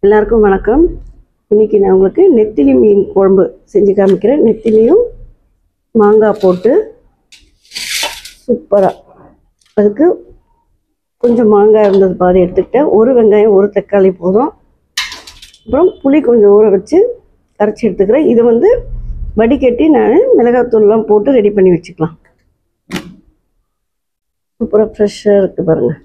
எல்லாருக்கும் வணக்கம். இன்றைக்கி நான் உங்களுக்கு நெத்திலி மீன் குழம்பு செஞ்சு காமிக்கிறேன். நெத்திலியும் மாங்காய் போட்டு சூப்பராக. அதுக்கு கொஞ்சம் மாங்காய் இருந்தது பாதி எடுத்துக்கிட்டேன். ஒரு வெங்காயம் ஒரு தக்காளி போதும். அப்புறம் புளி கொஞ்சம் ஊற வச்சு கரைச்சி எடுத்துக்கிறேன். இது வடிகட்டி நான் மிளகாத்தூள்லாம் போட்டு ரெடி பண்ணி வச்சுக்கலாம். சூப்பராக ஃப்ரெஷ்ஷாக இருக்குது பாருங்கள்.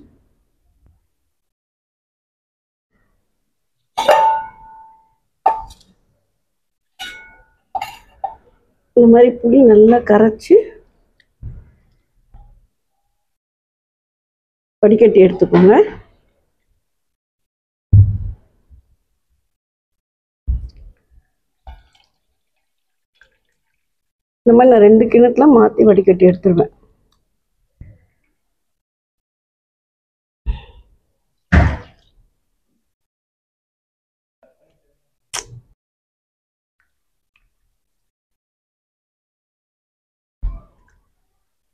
இந்த மாதிரி புளி நல்லா கரைச்சி வடிகட்டி எடுத்துக்கோங்க. இந்த மாதிரி நான் 2 கிணத்துல மாற்றி வடிகட்டி எடுத்துருவேன்.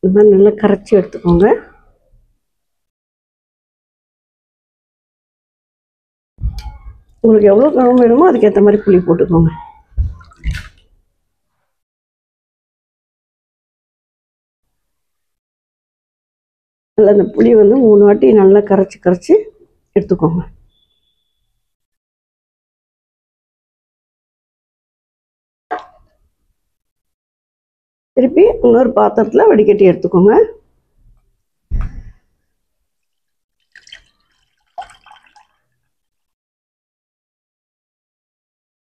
இந்த மாதிரி நல்லா கரைச்சி எடுத்துக்கோங்க. உங்களுக்கு எவ்வளோ குழம்பு வேணுமோ அதுக்கேற்ற மாதிரி புளி போட்டுக்கோங்க. நல்லா இந்த புளி 3 வாட்டி நல்லா கரைச்சி எடுத்துக்கோங்க. திருப்பி இன்னொரு பாத்திரத்தில் வடிகட்டி எடுத்துக்கோங்க.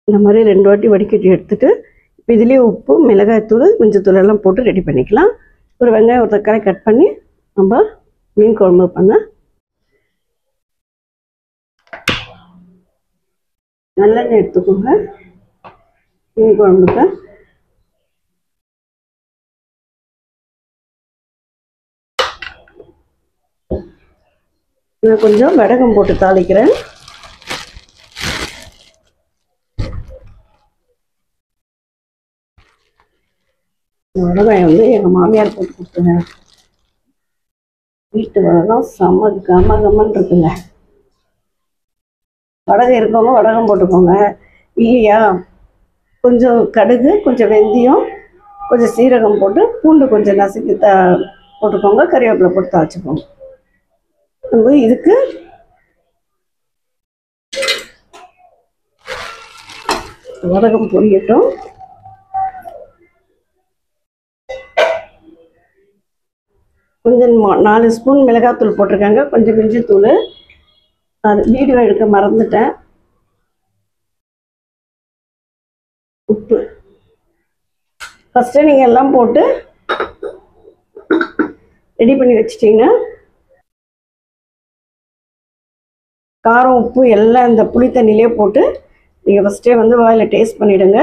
இந்த மாதிரி 2 வாட்டி வடிகட்டி எடுத்துட்டு இப்போ இதுலேயே உப்பு, மிளகாய்த்தூள், மஞ்சத்தூள் எல்லாம் போட்டு ரெடி பண்ணிக்கலாம். ஒரு வெங்காயம் ஒரு தக்காளி கட் பண்ணி நம்ம மீன் குழம்பு பண்ண நல்லெண்ணெய் எடுத்துக்கோங்க. மீன் குழம்புக்கு நான் கொஞ்சம் வடகம் போட்டு தாளிக்கிறேன். வடகம் எங்கள் மாமியார் போட்டு கொடுத்துங்க. வீட்டு வடகம் செம்ம கமன்னு இருக்குங்க. வடகம் இருக்கவங்க வடகம் போட்டுக்கோங்க. இல்லையா கொஞ்சம் கடுகு, கொஞ்சம் வெந்தயம், கொஞ்சம் சீரகம் போட்டு பூண்டு கொஞ்சம் நசுக்கி போட்டுக்கோங்க. கறிவேப்பிலை போட்டு தாளிச்சுக்கோங்க. இதுக்கு வடகம் பொரியட்டும். கொஞ்சம் 4 ஸ்பூன் மிளகாத்தூள் போட்டிருக்காங்க. கொஞ்சம் தூள் அது வீடியோ எடுக்க மறந்துட்டேன். உப்பு ஃபஸ்ட்டு நீங்கள் எல்லாம் போட்டு ரெடி பண்ணி வச்சிட்டிங்கன்னா காரம், உப்பு எல்லாம் இந்த புளி தண்ணியிலே போட்டு நீங்கள் ஃபஸ்ட்டே வாயில் டேஸ்ட் பண்ணிவிடுங்க.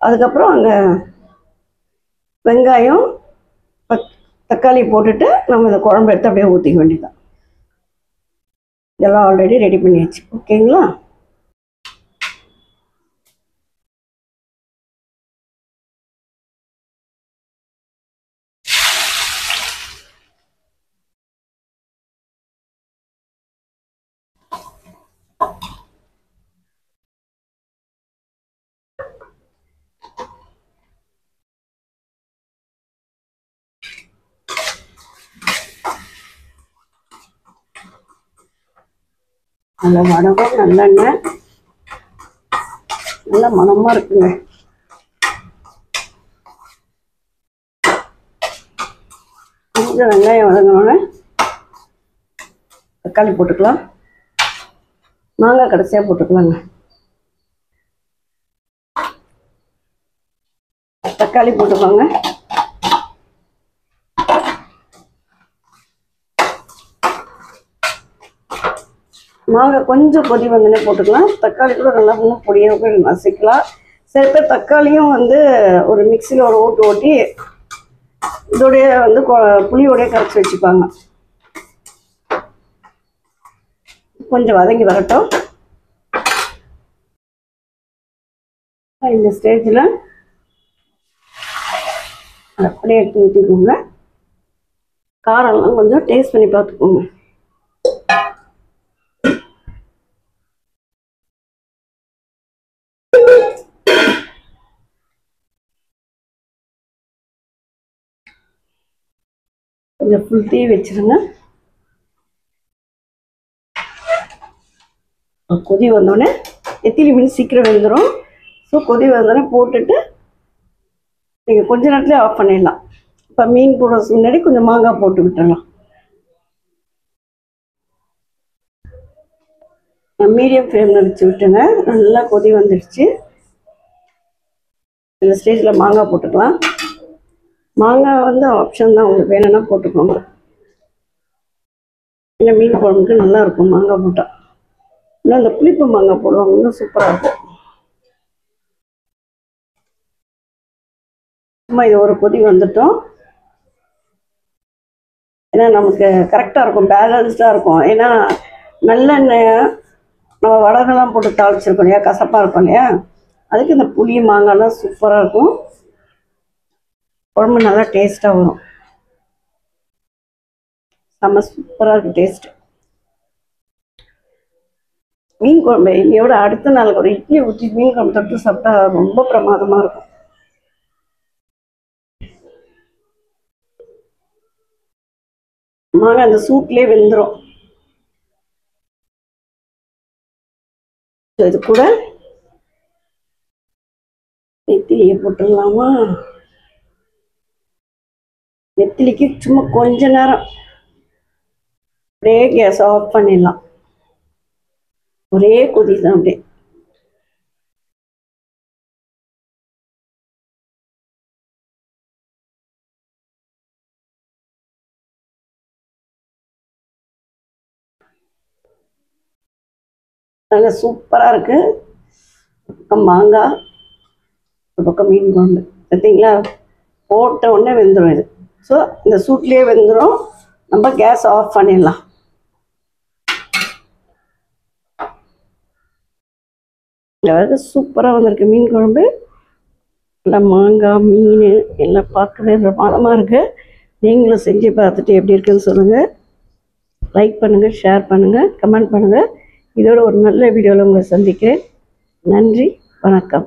அதுக்கப்புறம் அங்கே வெங்காயம், தக்காளி போட்டுட்டு நம்ம இந்த குழம்பு எடுத்து அப்படியே ஊற்றிக்க வேண்டியதான். இதெல்லாம் ஆல்ரெடி ரெடி பண்ணியாச்சு. ஓகேங்களா? நல்ல வடகம், நல்லெண்ணெய், நல்ல மணமாக இருக்குங்க. கொஞ்சம் வெங்காயம் வதங்கினோன்னே தக்காளி போட்டுக்கலாம். மாங்காய் கடைசியாக போட்டுக்கலாங்க. தக்காளி போட்டுக்கோங்க. மாங்காய் கொஞ்சம் கொதி வந்தோடனே போட்டுக்கலாம். தக்காளி கூட நல்லா இன்னும் பொடியாக நசிக்கலாம். சில பேர் தக்காளியும் ஒரு மிக்சியில் ஒரு ஓட்டு ஓட்டி இதோடைய புளியோடைய கரைச்சி வச்சுப்பாங்க. கொஞ்சம் வதங்கி வரட்டும். இந்த ஸ்டேஜில் அப்படியே எடுத்து ஊற்றிக்கோங்க. காரம்லாம் கொஞ்சம் டேஸ்ட் பண்ணி பார்த்துக்கோங்க. கொஞ்சம் ஃபுல் தீ வச்சுருங்க. கொதி வந்தோடனே நெத்திலி மீன் சீக்கிரம் வெந்துடும். ஸோ கொதி வந்தோடனே போட்டுட்டு நீங்கள் கொஞ்ச நேரத்துலேயே ஆஃப் பண்ணிடலாம். இப்போ மீன் போடுறதுக்கு முன்னாடி கொஞ்சம் மாங்காய் போட்டு விட்டுடலாம். மீடியம் ஃப்ளேமில் வச்சு விட்டுங்க. நல்லா கொதி வந்துடுச்சு. இந்த ஸ்டேஜில் மாங்காய் போட்டுக்கலாம். மாங்காய் வந்து ஆப்ஷன் தான், உங்களுக்கு வேணும்னா போட்டுக்கோங்க. இல்லை மீன் குழம்புக்கு நல்லாயிருக்கும் மாங்காய் போட்டால். இன்னும் அந்த புளிப்பு மாங்காய் போடுவாங்க, இன்னும் சூப்பராக இருக்கும். சும்மா இது ஒரு கொதி வந்துட்டோம். ஏன்னா நமக்கு கரெக்டாக இருக்கும், பேலன்ஸ்டாக இருக்கும். ஏன்னா நல்லெண்ணெய் நம்ம வடகெல்லாம் போட்டு தாளிச்சிருக்கோம் இல்லையா, கசப்பாக இருக்கும் இல்லையா, அதுக்கு இந்த புளி மாங்காய்லாம் சூப்பராக இருக்கும். குழம்பு நல்லா டேஸ்ட்டாக வரும். செம்ம சூப்பராக இருக்கும் டேஸ்ட்டு. மீன் குழம்பு இன்னையோட அடுத்த நாள் ஒரு இட்லி ஊற்றி மீன் குழம்பு தொட்டு சாப்பிட்டா ரொம்ப பிரமாதமாக இருக்கும். மாங்காய் அந்த சூட்லேயே வெந்துடும். இது கூட நெத்திலியை போட்டுடலாமா? நெத்திலிக்கு சும்மா கொஞ்ச நேரம் அப்படியே கேஸ் ஆஃப் பண்ணிடலாம். ஒரே கொதி தான் அப்படியே. நல்லா சூப்பராக இருக்குது. பக்கம் மாங்காய், ஒரு பக்கம் மீன் குழம்பு. பார்த்தீங்களா, போட்ட உடனே வெந்துடும் இது. ஸோ இந்த சூட்லேயே வெந்துடும். நம்ம கேஸ் ஆஃப் பண்ணிடலாம். அதாவது சூப்பராக வந்திருக்கு மீன் குழம்பு. எல்லாம் மாங்காய் மீன் எல்லாம் பார்க்கவே பிரமாதமாக இருக்குது. நீங்களும் செஞ்சு பார்த்துட்டு எப்படி இருக்குன்னு சொல்லுங்கள். லைக் பண்ணுங்கள், ஷேர் பண்ணுங்கள், கமெண்ட் பண்ணுங்கள். இதோட ஒரு நல்ல வீடியோவில் உங்களை சந்திக்கிறேன். நன்றி, வணக்கம்.